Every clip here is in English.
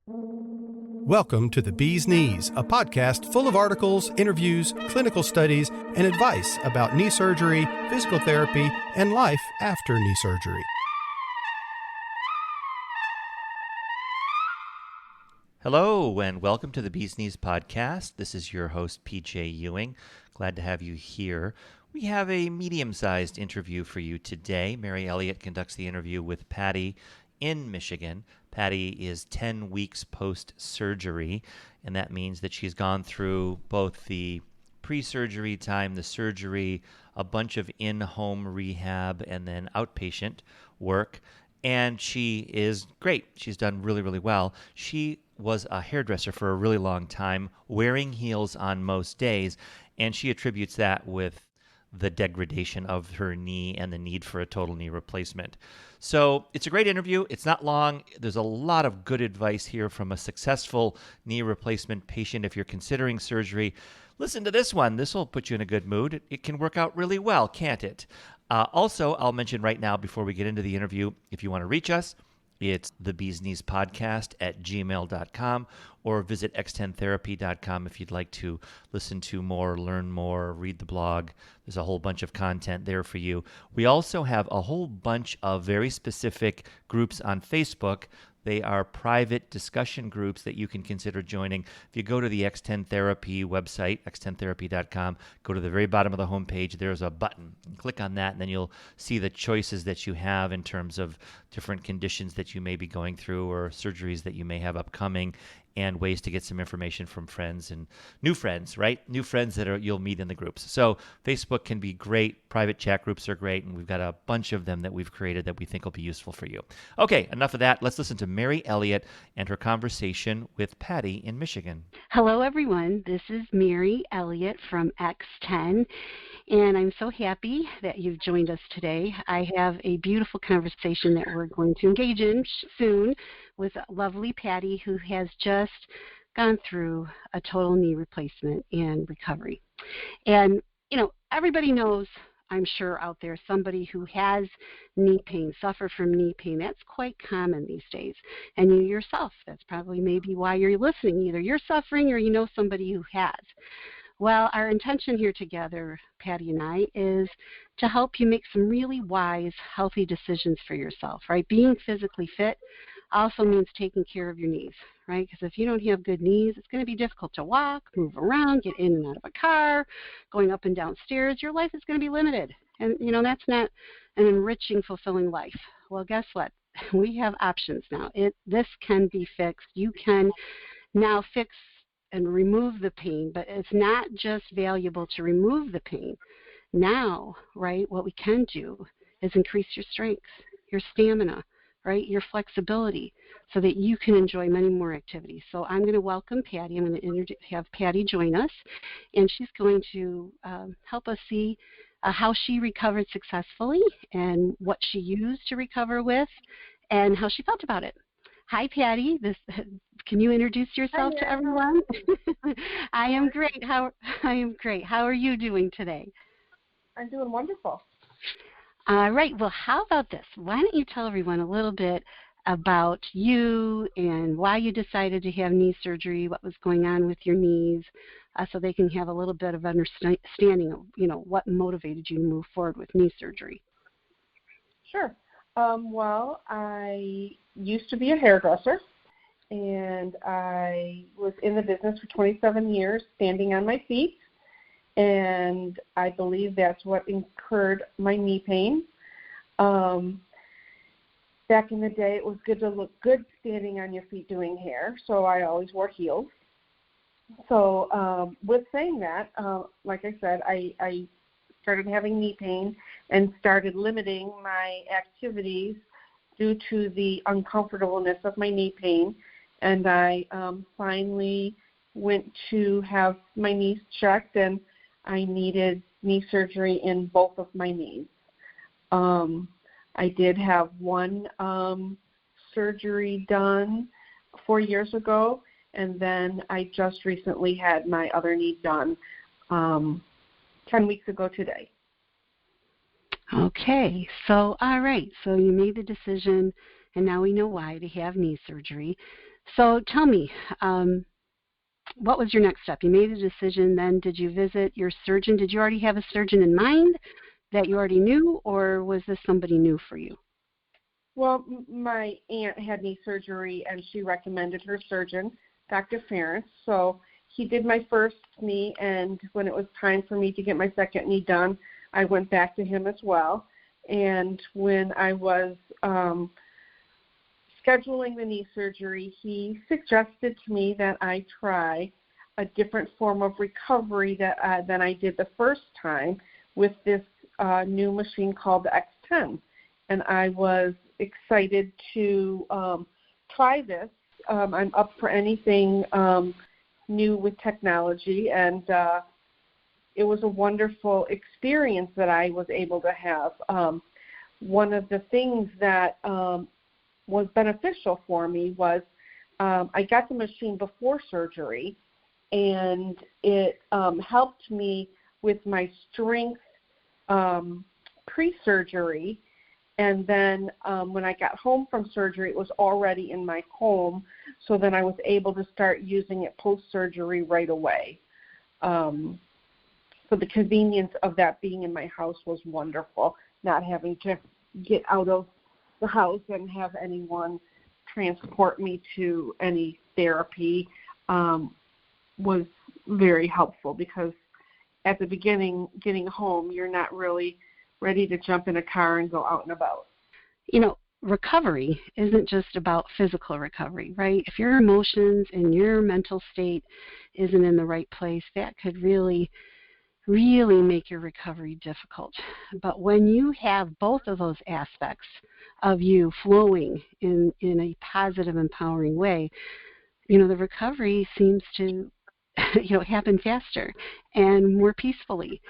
Welcome to The Bee's Knees, a podcast full of articles, interviews, clinical studies, and advice about knee surgery, physical therapy, and life after knee surgery. Hello, and welcome to the Bee's Knees podcast. This is your host, PJ Ewing. Glad to have you here. We have a medium-sized interview for you today. Mary Elliott conducts the interview with Patti in Michigan. Patti is 10 weeks post-surgery, and that means that she's gone through both the pre-surgery time, the surgery, a bunch of in-home rehab, and then outpatient work. And she is great. She's done really, really well. She was a hairdresser for a really long time, wearing heels on most days, and she attributes that with the degradation of her knee and the need for a total knee replacement. So it's a great interview. It's not long. There's a lot of good advice here from a successful knee replacement patient. If you're considering surgery, listen to this one. This will put you in a good mood. It can work out really well, can't it? Also, I'll mention right now before we get into the interview, if you want to reach us, it's thebeeskneespodcast@gmail.com or visit x10therapy.com if you'd like to listen to more, learn more, read the blog. There's a whole bunch of content there for you. We also have a whole bunch of very specific groups on Facebook. They are private discussion groups that you can consider joining. If you go to the X10 Therapy website, x10therapy.com, go to the very bottom of the homepage, there's a button. Click on that, and then you'll see the choices that you have in terms of different conditions that you may be going through or surgeries that you may have upcoming, and ways to get some information from friends and new friends, right? New friends that you'll meet in the groups. So Facebook can be great. Private chat groups are great, and we've got a bunch of them that we've created that we think will be useful for you. Okay, enough of that. Let's listen to Mary Elliott and her conversation with Patti in Michigan. Hello, everyone. This is Mary Elliott from X10, and I'm so happy that you've joined us today. I have a beautiful conversation that we're going to engage in soon with lovely Patti, who has just gone through a total knee replacement and recovery. And, you know, everybody knows, I'm sure out there, somebody who has knee pain, suffer from knee pain. That's quite common these days. And you yourself, that's probably maybe why you're listening. Either you're suffering or you know somebody who has. Well, our intention here together, Patti and I, is to help you make some really wise, healthy decisions for yourself, right? Being physically fit also means taking care of your knees, right? Because if you don't have good knees, it's going to be difficult to walk, move around, get in and out of a car, going up and down stairs. Your life is going to be limited. And, you know, that's not an enriching, fulfilling life. Well, guess what? We have options now. This can be fixed. You can now fix and remove the pain, but it's not just valuable to remove the pain. Now, right, what we can do is increase your strength, your stamina, right, your flexibility, so that you can enjoy many more activities. So I'm going to welcome Patti. I'm going to have Patti join us, and she's going to help us see how she recovered successfully and what she used to recover with and how she felt about it. Hi, Patti. Can you introduce yourself to everyone? I am great. How are you doing today? I'm doing wonderful. All right. Well, how about this? Why don't you tell everyone a little bit about you and why you decided to have knee surgery, what was going on with your knees, so they can have a little bit of understanding of, you know, what motivated you to move forward with knee surgery. Sure. Well, I used to be a hairdresser, and I was in the business for 27 years, standing on my feet, and I believe that's what incurred my knee pain. Back in the day, it was good to look good standing on your feet doing hair, so I always wore heels. So with saying that, like I said, I started having knee pain and started limiting my activities due to the uncomfortableness of my knee pain. And I finally went to have my knees checked, and I needed knee surgery in both of my knees. I did have one surgery done 4 years ago, and then I just recently had my other knee done 10 weeks ago today. Okay, so all right, so you made the decision, and now we know why, to have knee surgery. So tell me, what was your next step? You made a decision, then did you visit your surgeon? Did you already have a surgeon in mind that you already knew, or was this somebody new for you? Well, my aunt had knee surgery, and she recommended her surgeon, Dr. Ference. So he did my first knee, and when it was time for me to get my second knee done, I went back to him as well. And when I was scheduling the knee surgery, he suggested to me that I try a different form of recovery than I did the first time with this new machine called the X10. And I was excited to try this. I'm up for anything new with technology, and it was a wonderful experience that I was able to have. One of the things that was beneficial for me was I got the machine before surgery, and it helped me with my strength pre-surgery. And then when I got home from surgery, it was already in my home, so then I was able to start using it post-surgery right away. So the convenience of that being in my house was wonderful, not having to get out of the house and have anyone transport me to any therapy was very helpful, because at the beginning, getting home, you're not really ready to jump in a car and go out and about. You know, recovery isn't just about physical recovery, right? If your emotions and your mental state isn't in the right place, that could really make your recovery difficult. But when you have both of those aspects of you flowing in a positive, empowering way, you know, the recovery seems to, happen faster and more peacefully.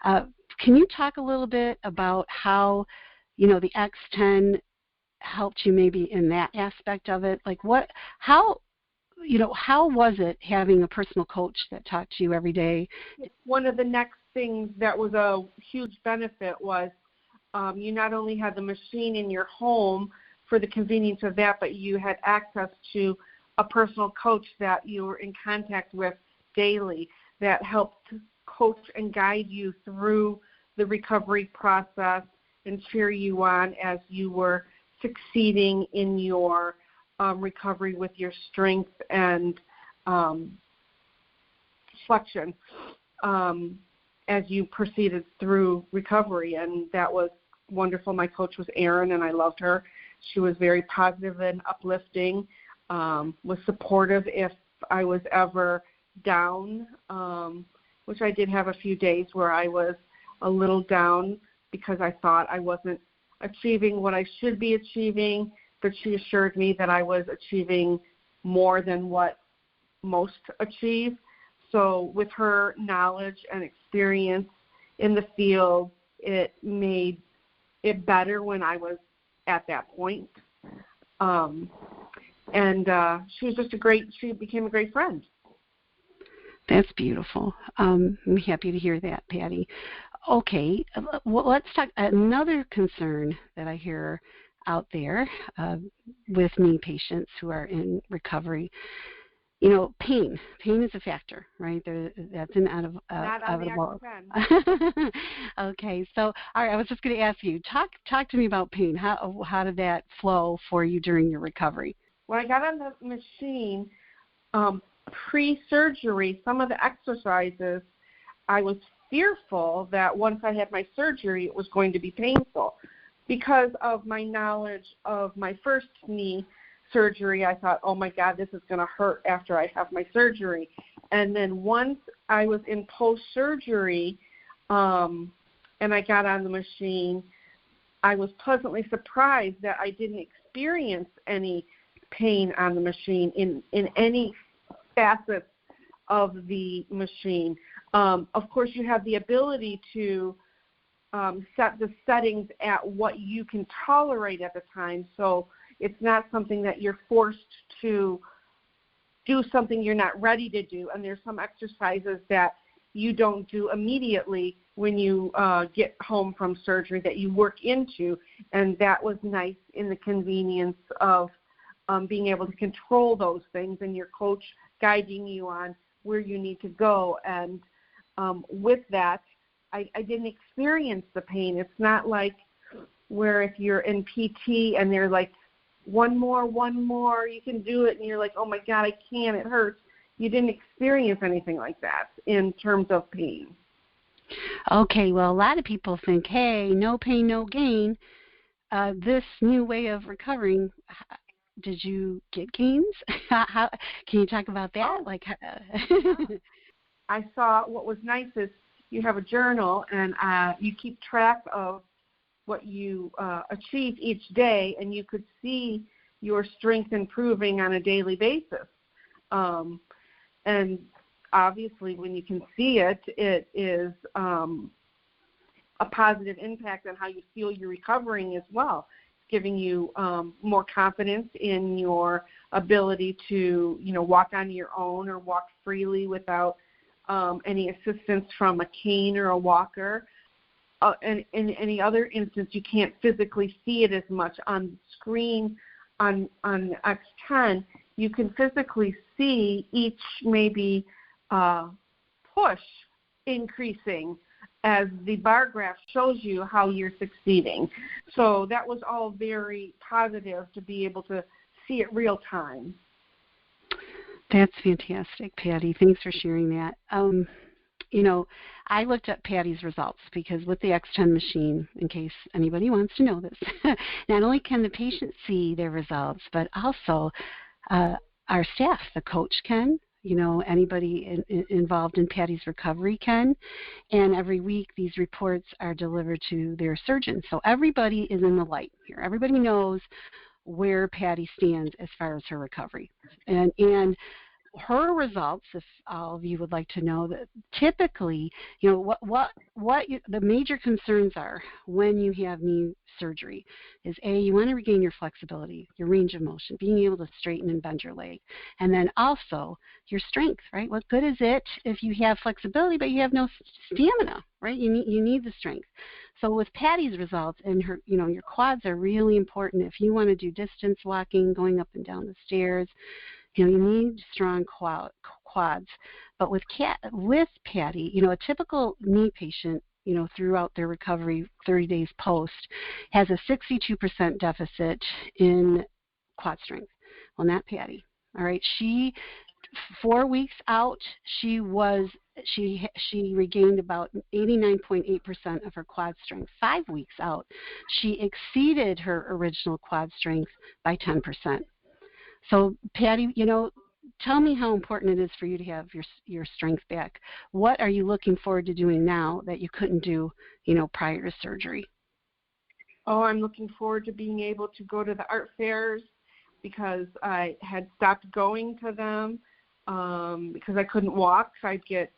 Can you talk a little bit about how, the X10 helped you maybe in that aspect of it? Like how was it having a personal coach that talked to you every day? One of the next things that was a huge benefit was you not only had the machine in your home for the convenience of that, but you had access to a personal coach that you were in contact with daily that helped coach and guide you through the recovery process and cheer you on as you were succeeding in your recovery with your strength and flexion as you proceeded through recovery. And that was wonderful. My coach was Erin, and I loved her. She was very positive and uplifting, was supportive if I was ever down, which I did have a few days where I was a little down because I thought I wasn't achieving what I should be achieving, but she assured me that I was achieving more than what most achieve. So with her knowledge and experience in the field, it made it better when I was at that point. She was just she became a great friend. That's beautiful. I'm happy to hear that, Patti. Okay, well, let's talk. Another concern that I hear out there with knee patients who are in recovery, pain. Pain is a factor, right? That's an inevitable. Okay, so all right, I was just going to ask you, talk to me about pain. How did that flow for you during your recovery? When I got on the machine, pre-surgery, some of the exercises, I was fearful that once I had my surgery, it was going to be painful. Because of my knowledge of my first knee surgery, I thought, oh my God, this is going to hurt after I have my surgery. And then once I was in post-surgery and I got on the machine, I was pleasantly surprised that I didn't experience any pain on the machine in any facets of the machine. Of course, you have the ability to set the settings at what you can tolerate at the time, so it's not something that you're forced to do something you're not ready to do. And there's some exercises that you don't do immediately when you get home from surgery that you work into, and that was nice in the convenience of being able to control those things and your coach guiding you on where you need to go. And with that, I didn't experience the pain. It's not like where if you're in PT and they're like, one more, you can do it, and you're like, oh my God, I can't, it hurts. You didn't experience anything like that in terms of pain. Okay, well, a lot of people think, hey, no pain, no gain. This new way of recovering, did you get gains? How can you talk about that? I saw what was nice is you have a journal, and you keep track of what you achieve each day, and you could see your strength improving on a daily basis. And obviously, when you can see it, it is a positive impact on how you feel you're recovering as well. It's giving you more confidence in your ability to, walk on your own or walk freely without any assistance from a cane or a walker. And in any other instance, you can't physically see it as much on the screen on X10. You can physically see each maybe push increasing as the bar graph shows you how you're succeeding. So that was all very positive to be able to see it real time. That's fantastic, Patti. Thanks for sharing that. I looked up Patti's results because with the X10 machine, in case anybody wants to know this, not only can the patient see their results, but also our staff, the coach can, anybody involved in Patti's recovery can, and every week these reports are delivered to their surgeon. So everybody is in the light here. Everybody knows where Patti stands as far as her recovery. And her results, if all of you would like to know, that typically, what the major concerns are when you have knee surgery is you want to regain your flexibility, your range of motion, being able to straighten and bend your leg, and then also your strength, right? What good is it if you have flexibility but you have no stamina, right? You need the strength. So with Patti's results, and her, your quads are really important if you want to do distance walking, going up and down the stairs. You need strong quads. But with Patti, a typical knee patient, throughout their recovery 30 days post has a 62% deficit in quad strength. Well, not Patti. All right. 4 weeks out, she regained about 89.8% of her quad strength. 5 weeks out, she exceeded her original quad strength by 10%. So, Patti, tell me how important it is for you to have your strength back. What are you looking forward to doing now that you couldn't do, prior to surgery? Oh, I'm looking forward to being able to go to the art fairs because I had stopped going to them because I couldn't walk. So I'd get,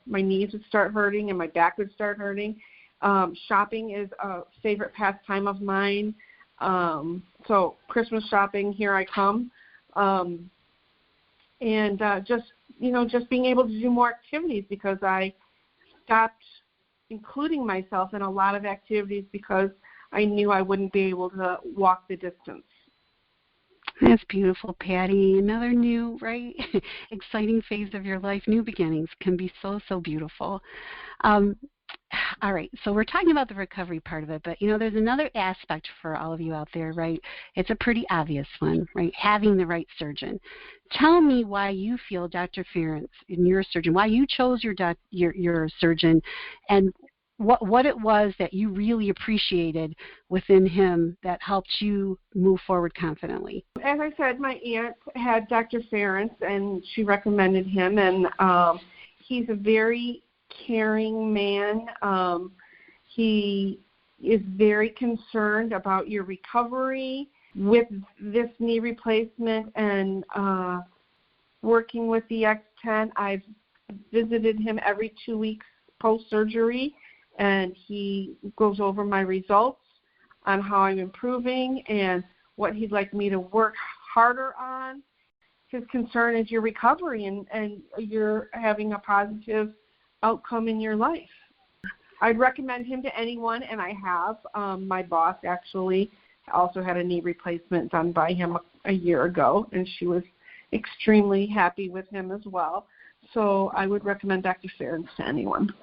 my knees would start hurting and my back would start hurting. Shopping is a favorite pastime of mine. So Christmas shopping, here I come. And just being able to do more activities because I stopped including myself in a lot of activities because I knew I wouldn't be able to walk the distance. That's beautiful, Patti. Another new, right, exciting phase of your life. New beginnings can be so, so beautiful. All right, so we're talking about the recovery part of it, but, there's another aspect for all of you out there, right? It's a pretty obvious one, right? Having the right surgeon. Tell me why you feel Dr. Ference, your surgeon, why you chose your surgeon, and what it was that you really appreciated within him that helped you move forward confidently. As I said, my aunt had Dr. Ference, and she recommended him, and he's a very caring man. He is very concerned about your recovery with this knee replacement and working with the X10. I've visited him every 2 weeks post-surgery, and he goes over my results on how I'm improving and what he'd like me to work harder on. His concern is your recovery and you're having a positive outcome in your life. I'd recommend him to anyone, and I have. My boss actually also had a knee replacement done by him a year ago, and she was extremely happy with him as well. So I would recommend Dr. Ference to anyone.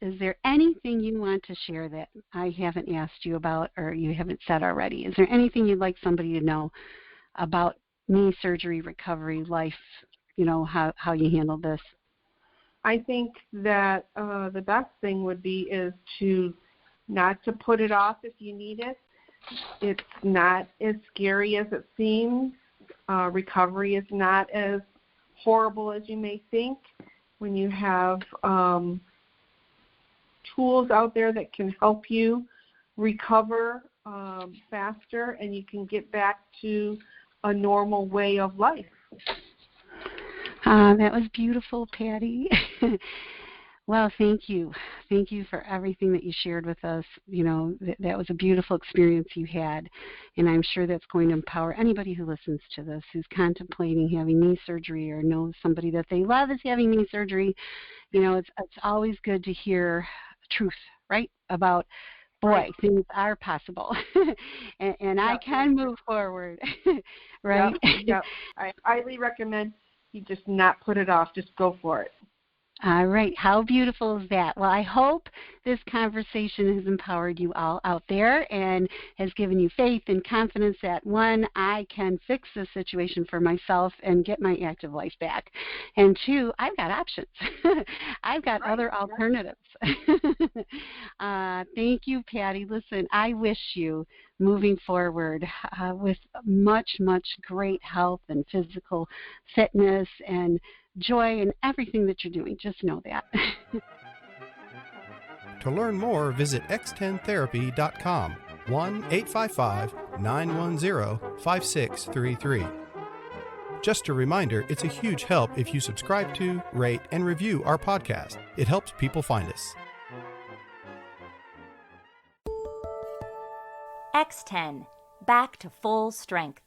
Is there anything you want to share that I haven't asked you about or you haven't said already? Is there anything you'd like somebody to know about knee surgery, recovery, life, how you handle this? I think that the best thing would be is to not to put it off if you need it. It's not as scary as it seems. Recovery is not as horrible as you may think. When you have tools out there that can help you recover faster, and you can get back to a normal way of life. That was beautiful, Patti. Well, thank you. Thank you for everything that you shared with us. That was a beautiful experience you had, and I'm sure that's going to empower anybody who listens to this who's contemplating having knee surgery or knows somebody that they love is having knee surgery. It's always good to hear truth, right, about, boy, things are possible, and I can move forward, right? Yep. I highly recommend you just not put it off. Just go for it. All right. How beautiful is that? Well, I hope this conversation has empowered you all out there and has given you faith and confidence that, one, I can fix this situation for myself and get my active life back. And two, I've got options. I've got other alternatives. Thank you, Patti. Listen, I wish you moving forward with much, much great health and physical fitness and joy in everything that you're doing. Just know that. To learn more, visit x10therapy.com, 1-855-910-5633. Just a reminder, it's a huge help if you subscribe to, rate, and review our podcast. It helps people find us. X10, back to full strength.